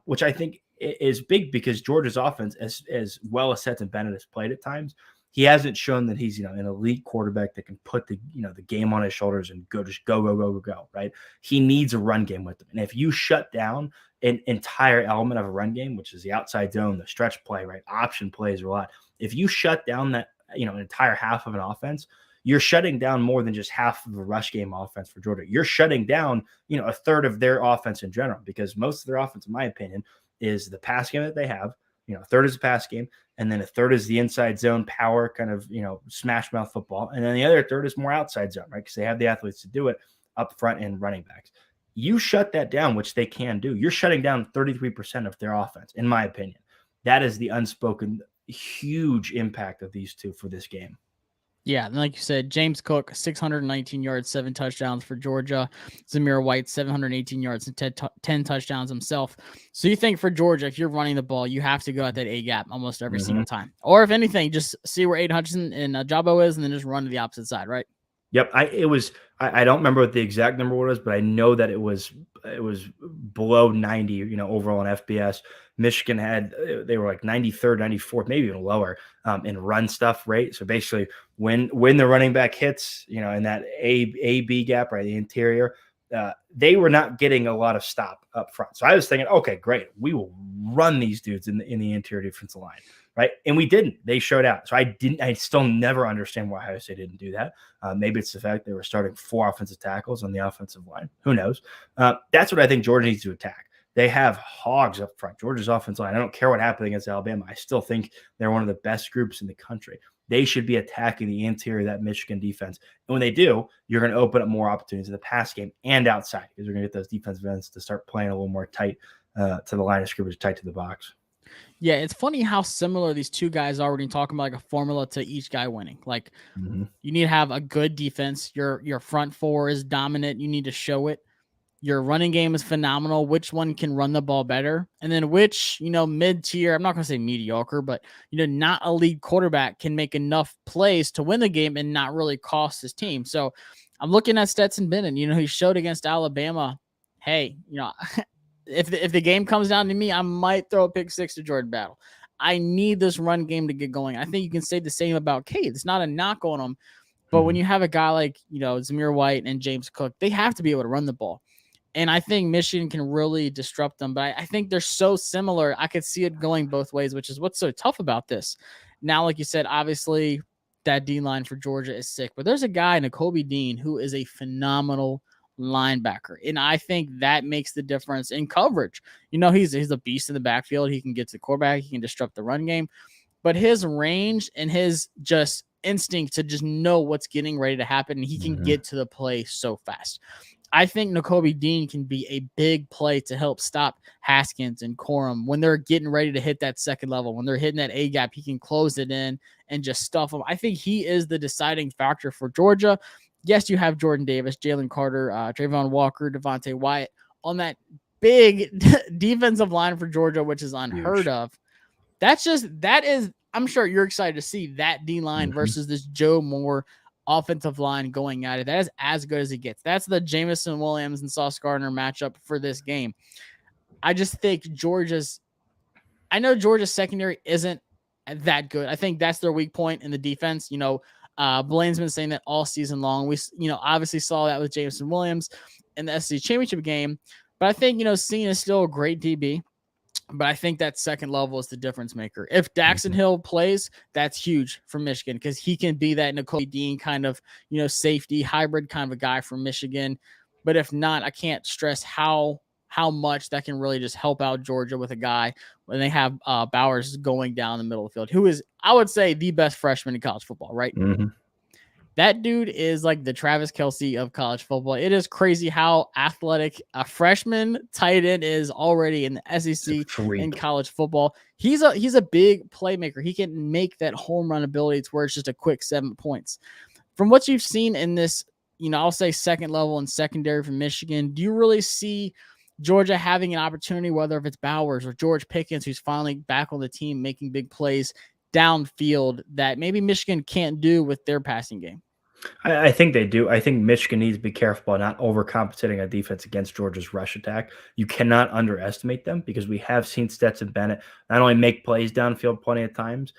Speaker 2: Which I think is big because Georgia's offense, as well as Stetson Bennett has played at times, he hasn't shown that he's an elite quarterback that can put the game on his shoulders and just go, right? He needs a run game with him, and if you shut down an entire element of a run game, which is the outside zone, the stretch play, right, option plays a lot. If you shut down that an entire half of an offense, you're shutting down more than just half of a rush game offense for Georgia. You're shutting down, a third of their offense in general, because most of their offense, in my opinion, is the pass game that they have. A third is the pass game, and then a third is the inside zone power kind of, smash mouth football. And then the other third is more outside zone, right? Because they have the athletes to do it up front and running backs. You shut that down, which they can do. You're shutting down 33% of their offense, in my opinion. That is the unspoken huge impact of these two for this game.
Speaker 1: Yeah, and like you said, James Cook, 619 yards, 7 touchdowns for Georgia. Zamir White, 718 yards and 10 touchdowns himself. So you think for Georgia, if you're running the ball, you have to go at that A-gap almost every single time. Or if anything, just see where Aiden Hudson and Ojabo is and then just run to the opposite side, right?
Speaker 2: Yep. I don't remember what the exact number was, but I know that it was below 90, overall in FBS. Michigan they were like 93rd, 94th, maybe even lower in run stuff, right? So basically when the running back hits, in that A-B gap, right, the interior, they were not getting a lot of stop up front. So I was thinking, okay, great. We will run these dudes in the interior defensive line. Right. And we didn't. They showed out. So I still never understand why Ohio State didn't do that. Maybe it's the fact they were starting 4 offensive tackles on the offensive line. Who knows? That's what I think Georgia needs to attack. They have hogs up front. Georgia's offensive line, I don't care what happened against Alabama. I still think they're one of the best groups in the country. They should be attacking the interior of that Michigan defense. And when they do, you're going to open up more opportunities in the pass game and outside, because you're going to get those defensive ends to start playing a little more tight to the line of scrimmage, tight to the box.
Speaker 1: Yeah, it's funny how similar these two guys are when you're talking about like a formula to each guy winning. Like you need to have a good defense. Your front four is dominant. You need to show it. Your running game is phenomenal. Which one can run the ball better? And then which, mid-tier, I'm not going to say mediocre, but, not a lead quarterback can make enough plays to win the game and not really cost his team. So I'm looking at Stetson Bennett. He showed against Alabama, hey, if the game comes down to me, I might throw a pick 6 to Jordan Battle. I need this run game to get going. I think you can say the same about Cade. It's not a knock on him, but when you have a guy like, Zamir White and James Cook, they have to be able to run the ball. And I think Michigan can really disrupt them, but I think they're so similar. I could see it going both ways, which is what's so tough about this. Now, like you said, obviously that D-line for Georgia is sick, but there's a guy, Nakobe Dean, who is a phenomenal linebacker. And I think that makes the difference in coverage. He's a beast in the backfield. He can get to the quarterback. He can disrupt the run game, but his range and his just instinct to just know what's getting ready to happen. And he can get to the play so fast. I think Nakobe Dean can be a big play to help stop Haskins and Corum when they're getting ready to hit that second level. When they're hitting that A gap, he can close it in and just stuff them. I think he is the deciding factor for Georgia. Yes, you have Jordan Davis, Jalen Carter, Trayvon Walker, Devontae Wyatt on that big defensive line for Georgia, which is unheard of. That is, I'm sure you're excited to see that D line versus this Joe Moore offensive line going at it. That is as good as it gets. That's the Jameson Williams and Sauce Gardner matchup for this game. I just think Georgia's secondary isn't that good. I think that's their weak point in the defense. Blaine's been saying that all season long. We, obviously saw that with Jameson Williams in the SEC championship game, but I think, Cena is still a great DB. But I think that second level is the difference maker. If Daxton Hill plays, that's huge for Michigan because he can be that Nicole Dean kind of, safety hybrid kind of a guy from Michigan. But if not, I can't stress how much that can really just help out Georgia with a guy when they have Bowers going down the middle of the field, who is, I would say, the best freshman in college football, right?
Speaker 2: Mm-hmm.
Speaker 1: That dude is like the Travis Kelce of college football. It is crazy how athletic a freshman tight end is already in the SEC in college football. He's a big playmaker. He can make that home run ability to where it's just a quick 7 points. From what you've seen in this, I'll say second level and secondary from Michigan, do you really see Georgia having an opportunity, whether if it's Bowers or George Pickens, who's finally back on the team making big plays downfield that maybe Michigan can't do with their passing game?
Speaker 2: I think they do. I think Michigan needs to be careful about not overcompensating a defense against Georgia's rush attack. You cannot underestimate them because we have seen Stetson Bennett not only make plays downfield plenty of times,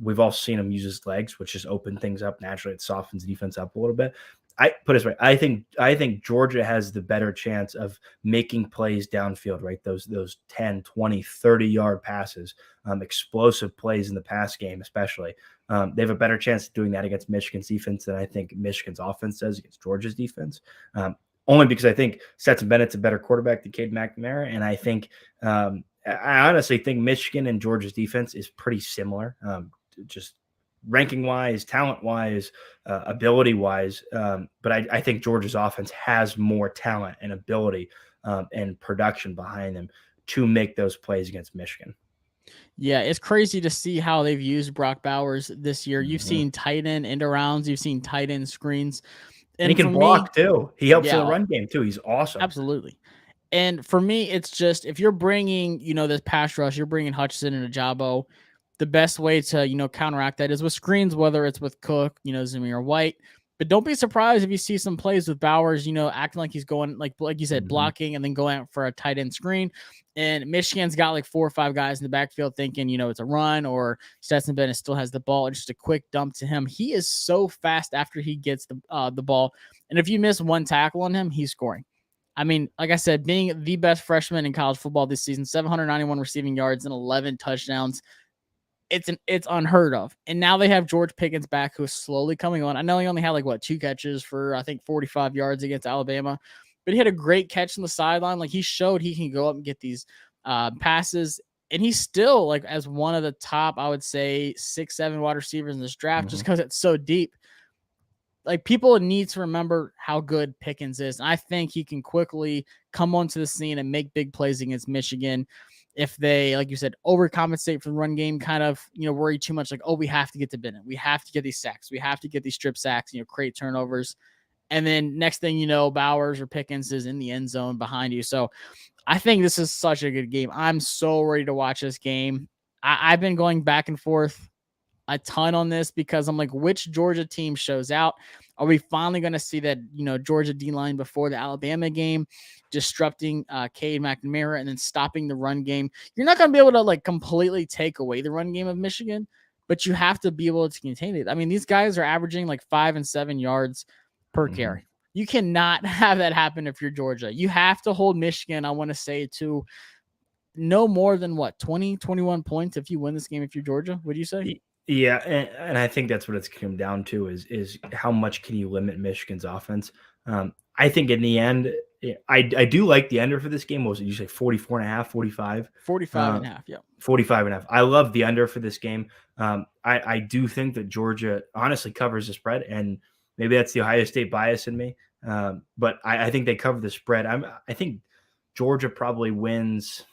Speaker 2: we've also seen him use his legs, which just open things up naturally. It softens defense up a little bit. I put it this way. I think Georgia has the better chance of making plays downfield, right? Those 10, 20, 30-yard passes, explosive plays in the pass game, especially. They have a better chance of doing that against Michigan's defense than I think Michigan's offense does against Georgia's defense. Only because I think Stetson Bennett's a better quarterback than Cade McNamara. And I think, I honestly think Michigan and Georgia's defense is pretty similar, just ranking wise, talent wise, ability wise. But I think Georgia's offense has more talent and ability and production behind them to make those plays against Michigan.
Speaker 1: Yeah, it's crazy to see how they've used Brock Bowers this year. You've seen tight end end arounds, you've seen tight end screens.
Speaker 2: And he can block too. He helps in the run game too. He's awesome.
Speaker 1: Absolutely. And for me, it's just if you're bringing, this pass rush, you're bringing Hutchinson and Ajabo, the best way to, counteract that is with screens, whether it's with Cook, Zamir White. But don't be surprised if you see some plays with Bowers, acting like he's going, like you said, blocking and then going out for a tight end screen. And Michigan's got like 4 or 5 guys in the backfield thinking, it's a run, or Stetson Bennett still has the ball and just a quick dump to him. He is so fast after he gets the ball. And if you miss one tackle on him, he's scoring. I mean, like I said, being the best freshman in college football this season, 791 receiving yards and 11 touchdowns. It's unheard of. And now they have George Pickens back, who is slowly coming on. I know he only had 2 catches for, I think, 45 yards against Alabama, but he had a great catch on the sideline. Like, he showed he can go up and get these passes. And he's still as one of the top, I would say, 6-7 wide receivers in this draft, just because it's so deep. People need to remember how good Pickens is. And I think he can quickly come onto the scene and make big plays against Michigan. If they, like you said, overcompensate for the run game, kind of, worry too much, we have to get to Bennett. We have to get these sacks. We have to get these strip sacks, create turnovers. And then next thing you know, Bowers or Pickens is in the end zone behind you. So I think this is such a good game. I'm so ready to watch this game. I've been going back and forth a ton on this because I'm like, which Georgia team shows out? Are we finally going to see that, Georgia D-line before the Alabama game, disrupting Cade McNamara and then stopping the run game? You're not going to be able to completely take away the run game of Michigan, but you have to be able to contain it. I mean, these guys are averaging 5 and 7 yards per carry. You cannot have that happen if you're Georgia. You have to hold Michigan, I want to say, to no more than 20, 21 points if you win this game if you're Georgia. What do you say?
Speaker 2: Yeah, and I think that's what it's come down to is how much can you limit Michigan's offense. I think in the end, I do like the under for this game. What was it? You say 44 and a half, 45?
Speaker 1: 45 and a half, yeah.
Speaker 2: 45 and a half. I love the under for this game. I do think that Georgia honestly covers the spread, and maybe that's the Ohio State bias in me. But I think they cover the spread. I think Georgia probably wins.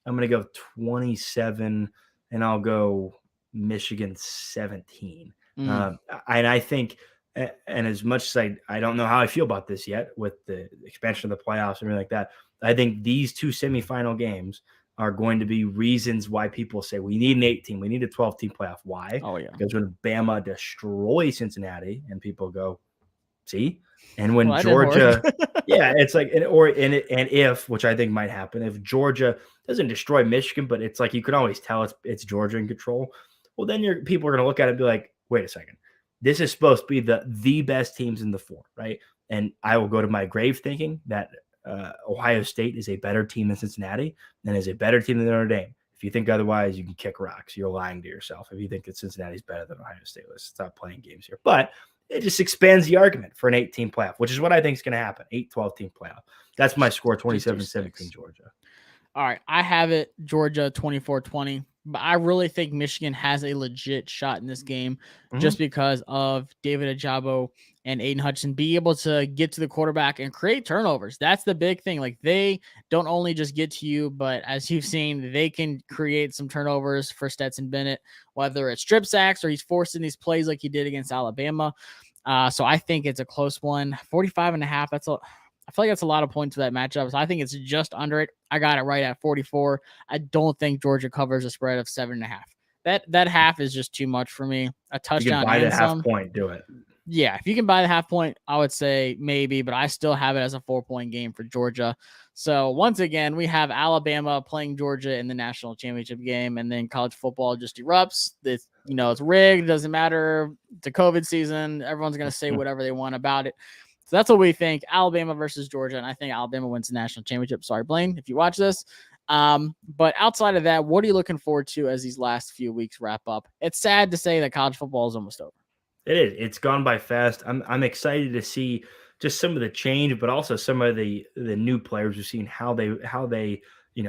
Speaker 2: I'm going to go 27, and I'll go Michigan 17. And I think, and as much as I don't know how I feel about this yet with the expansion of the playoffs and everything like that, I think these 2 semifinal games are going to be reasons why people say we need an 8-team, we need a 12-team playoff. Why?
Speaker 1: Oh, yeah.
Speaker 2: Because when Bama destroys Cincinnati and people go, see? And when Georgia, yeah, it's and if, which I think might happen, if Georgia doesn't destroy Michigan, but it's you can always tell it's Georgia in control. Well, then people are going to look at it and be like, wait a second. This is supposed to be the best teams in the 4, right? And I will go to my grave thinking that Ohio State is a better team than Cincinnati and is a better team than Notre Dame. If you think otherwise, you can kick rocks. You're lying to yourself. If you think that Cincinnati's better than Ohio State, let's stop playing games here. But it just expands the argument for an 8-team playoff, which is what I think is going to happen. 8-12-team playoff. That's my score, 27-17 Georgia.
Speaker 1: All right. I have it, Georgia 24-20. But I really think Michigan has a legit shot in this game just because of David Ojabo and Aiden Hudson be able to get to the quarterback and create turnovers. That's the big thing. Like, they don't only just get to you, but as you've seen, they can create some turnovers for Stetson Bennett, whether it's strip sacks or he's forcing these plays like he did against Alabama. So I think it's a close one. 45.5. I feel like that's a lot of points for that matchup. So I think it's just under it. I got it right at 44. I don't think Georgia covers a spread of 7.5. That half is just too much for me. A touchdown.
Speaker 2: You can buy the half point, do it.
Speaker 1: Yeah, if you can buy the half point, I would say maybe, but I still have it as a 4-point game for Georgia. So once again, we have Alabama playing Georgia in the national championship game, and then college football just erupts. It's rigged. It doesn't matter. It's a COVID season. Everyone's going to say whatever they want about it. So that's what we think. Alabama versus Georgia, and I think Alabama wins the national championship. Sorry, Blaine, if you watch this. But outside of that, what are you looking forward to as these last few weeks wrap up? It's sad to say that college football is almost over.
Speaker 2: It is. It's gone by fast. I'm excited to see just some of the change, but also some of the new players we've seen how they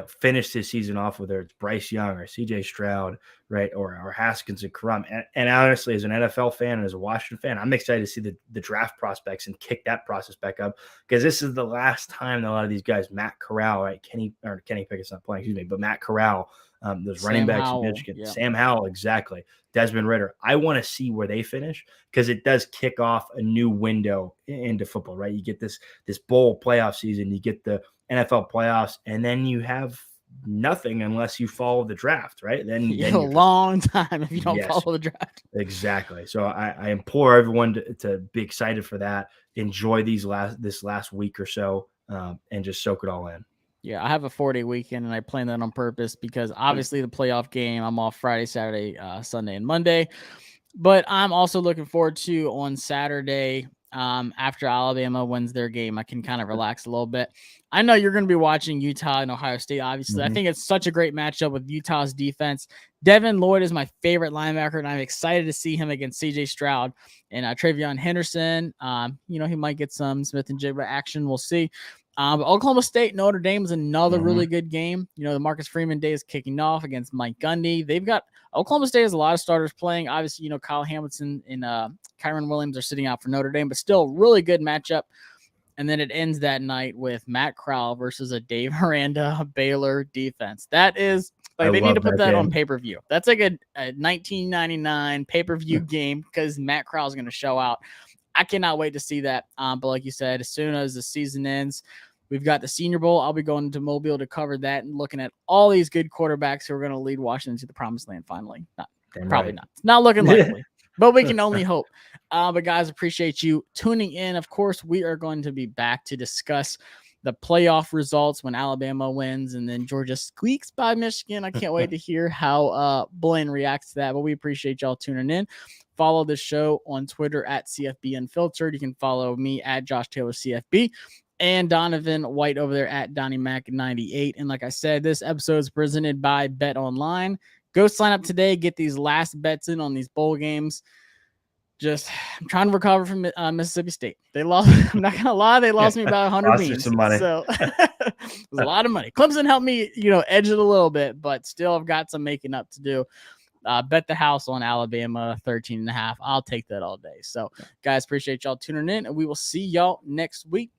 Speaker 2: finish this season off, whether it's Bryce Young or CJ Stroud, right, or Haskins and Karam. And honestly, as an NFL fan and as a Washington fan, I'm excited to see the draft prospects and kick that process back up, because this is the last time that a lot of these guys, Matt Corral, right, Kenny Pickett's not playing, excuse me, but Matt Corral, those running backs in Michigan, yeah. Sam Howell, exactly. Desmond Ritter. I want to see where they finish, because it does kick off a new window into football, right? You get this bowl playoff season, you get the NFL playoffs, and then you have nothing unless you follow the draft, right? Then
Speaker 1: a long time if you don't follow the draft.
Speaker 2: Exactly. So I implore everyone to be excited for that. Enjoy this last week or so, and just soak it all in.
Speaker 1: Yeah, I have a 4-day weekend, and I plan that on purpose because obviously the playoff game, I'm off Friday, Saturday, Sunday, and Monday. But I'm also looking forward to on Saturday, after Alabama wins their game, I can kind of relax a little bit. I know you're going to be watching Utah and Ohio State, obviously. I think it's such a great matchup with Utah's defense. Devin Lloyd is my favorite linebacker, and I'm excited to see him against CJ Stroud and Travion Henderson. He might get some Smith and Jigba action. We'll see. But Oklahoma State, Notre Dame is another really good game. The Marcus Freeman day is kicking off against Mike Gundy. Oklahoma State has a lot of starters playing. Obviously, Kyle Hamilton and Kyron Williams are sitting out for Notre Dame, but still really good matchup. And then it ends that night with Matt Corral versus a Dave Aranda Baylor defense. That is they need to put that on pay-per-view. That's like a 1999 pay-per-view game, because Matt Corral is going to show out. I cannot wait to see that. But like you said, as soon as the season ends, we've got the Senior Bowl. I'll be going to Mobile to cover that and looking at all these good quarterbacks who are going to lead Washington to the promised land finally. Probably not. It's not looking likely, but we can only hope. But guys, appreciate you tuning in. Of course, we are going to be back to discuss the playoff results when Alabama wins and then Georgia squeaks by Michigan. I can't wait to hear how Blaine reacts to that, but we appreciate y'all tuning in. Follow the show on Twitter at CFB Unfiltered. You can follow me at Josh Taylor CFB and Donovan White over there at Donnie Mac 98. And like I said, this episode is presented by Bet Online. Go sign up today. Get these last bets in on these bowl games. I'm trying to recover from Mississippi State. They lost. I'm not gonna lie, they lost me about 100 beans.
Speaker 2: Some money.
Speaker 1: So it was a lot of money. Clemson helped me, edge it a little bit, but still, I've got some making up to do. Bet the house on Alabama 13.5. I'll take that all day. So, guys, appreciate y'all tuning in, and we will see y'all next week.